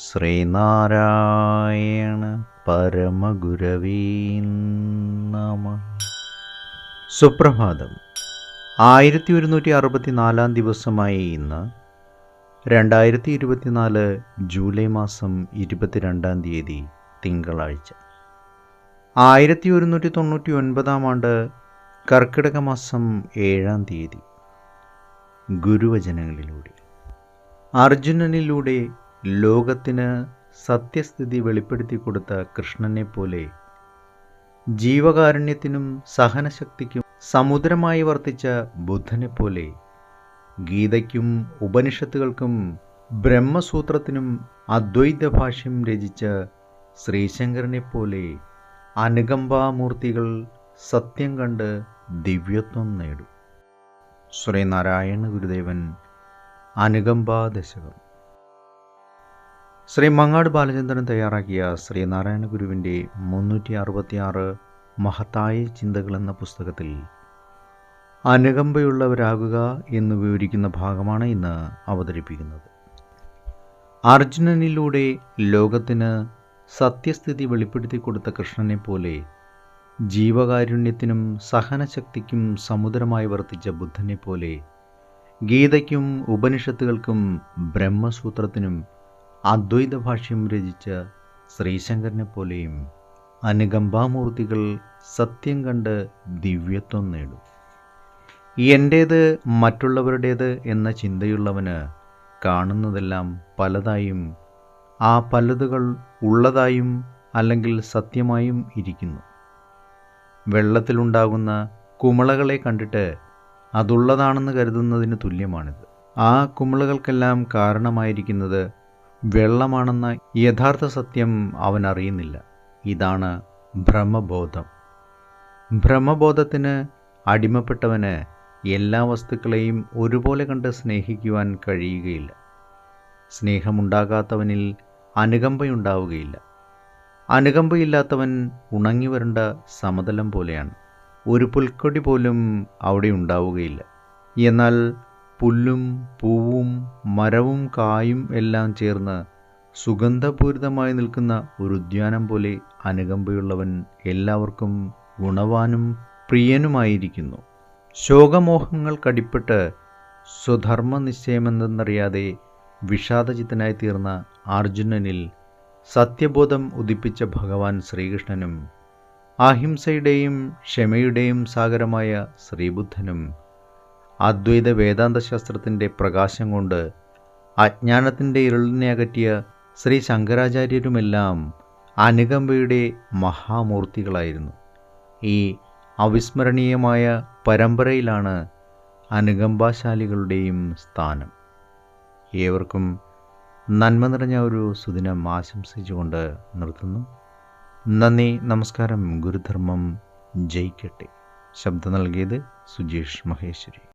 ശ്രീനാരായണ പരമഗുരവേ നമഃ. സുപ്രഭാതം. 1164 ദിവസമായ ഇന്ന് 2024 ജൂലൈ മാസം 22 തീയതി തിങ്കളാഴ്ച. 1199 ആണ്ട് കർക്കിടക മാസം 7 തീയതി. ഗുരുവചനങ്ങളിലൂടെ അർജുനനിലൂടെ ലോകത്തിന് സത്യസ്ഥിതി വെളിപ്പെടുത്തി കൊടുത്ത കൃഷ്ണനെ പോലെ ജീവകാരുണ്യത്തിനും സഹനശക്തിക്കും സമുദ്രമായി വർത്തിച്ച ബുദ്ധനെപ്പോലെ ഗീതയ്ക്കും ഉപനിഷത്തുകൾക്കും ബ്രഹ്മസൂത്രത്തിനും അദ്വൈത ഭാഷ്യം രചിച്ച ശ്രീശങ്കരനെപ്പോലെ അനുകമ്പാമൂർത്തികൾ സത്യം കണ്ട് ദിവ്യത്വം നേടും. ശ്രീനാരായണ ഗുരുദേവൻ അനുകമ്പാദശകം. ശ്രീ മങ്ങാട് ബാലചന്ദ്രൻ തയ്യാറാക്കിയ ശ്രീനാരായണ ഗുരുവിൻ്റെ 366 മഹത്തായ ചിന്തകൾ എന്ന പുസ്തകത്തിൽ അനുകമ്പയുള്ളവരാകുക എന്ന് വിവരിക്കുന്ന ഭാഗമാണ് ഇന്ന് അവതരിപ്പിക്കുന്നത്. അർജുനനിലൂടെ ലോകത്തിന് സത്യസ്ഥിതി വെളിപ്പെടുത്തി കൊടുത്ത കൃഷ്ണനെ പോലെ ജീവകാരുണ്യത്തിനും സഹനശക്തിക്കും സമുദ്രമായി വർത്തിച്ച ബുദ്ധനെ പോലെ ഗീതയ്ക്കും ഉപനിഷത്തുകൾക്കും ബ്രഹ്മസൂത്രത്തിനും അദ്വൈത ഭാഷ്യം രചിച്ച ശ്രീശങ്കരനെ പോലെയും അനുകമ്പാമൂർത്തികൾ സത്യം കണ്ട് ദിവ്യത്വം നേടും. എൻ്റേത് മറ്റുള്ളവരുടേത് എന്ന ചിന്തയുള്ളവന് കാണുന്നതെല്ലാം പലതായും ആ പലതുകൾ ഉള്ളതായും അല്ലെങ്കിൽ സത്യമായും ഇരിക്കുന്നു. വെള്ളത്തിലുണ്ടാകുന്ന കുമിളകളെ കണ്ടിട്ട് അതുള്ളതാണെന്ന് കരുതുന്നതിന് തുല്യമാണിത്. ആ കുമിളകൾക്കെല്ലാം കാരണമായിരിക്കുന്നത് വെള്ളമാണെന്ന യഥാർത്ഥ സത്യം അവൻ അറിയുന്നില്ല. ഇതാണ് ഭ്രമബോധം. ഭ്രമബോധത്തിന് അടിമപ്പെട്ടവന് എല്ലാ വസ്തുക്കളെയും ഒരുപോലെ കണ്ട് സ്നേഹിക്കുവാൻ കഴിയുകയില്ല. സ്നേഹമുണ്ടാകാത്തവനിൽ അനുകമ്പയുണ്ടാവുകയില്ല. അനുകമ്പയില്ലാത്തവൻ ഉണങ്ങി വരണ്ട സമതലം പോലെയാണ്. ഒരു പുൽക്കൊടി പോലും അവിടെ ഉണ്ടാവുകയില്ല. എന്നാൽ പുല്ലും പൂവും മരവും കായും എല്ലാം ചേർന്ന് സുഗന്ധപൂരിതമായി നിൽക്കുന്ന ഒരു ഉദ്യാനം പോലെ അനുകമ്പയുള്ളവൻ എല്ലാവർക്കും ഗുണവാനും പ്രിയനുമായിരിക്കുന്നു. ശോകമോഹങ്ങൾ കടിപ്പെട്ട് സ്വധർമ്മ നിശ്ചയമെന്തെന്നറിയാതെ വിഷാദചിത്തനായി തീർന്ന അർജുനനിൽ സത്യബോധം ഉദിപ്പിച്ച ഭഗവാൻ ശ്രീകൃഷ്ണനും അഹിംസയുടെയും ക്ഷമയുടെയും സാഗരമായ ശ്രീബുദ്ധനും അദ്വൈത വേദാന്ത ശാസ്ത്രത്തിൻ്റെ പ്രകാശം കൊണ്ട് അജ്ഞാനത്തിൻ്റെ ഇരുളിനെ അകറ്റിയ ശ്രീ ശങ്കരാചാര്യരുമെല്ലാം അനുകമ്പയുടെ മഹാമൂർത്തികളായിരുന്നു. ഈ അവിസ്മരണീയമായ പരമ്പരയിലാണ് അനുകമ്പാശാലികളുടെയും സ്ഥാനം. ഏവർക്കും നന്മ നിറഞ്ഞ ഒരു സുദിനം ആശംസിച്ചുകൊണ്ട് നിർത്തുന്നു. നന്ദി, നമസ്കാരം. ഗുരുധർമ്മം ജയിക്കട്ടെ. ശബ്ദം നൽകിയത് സുജീഷ് മഹേശ്വരി.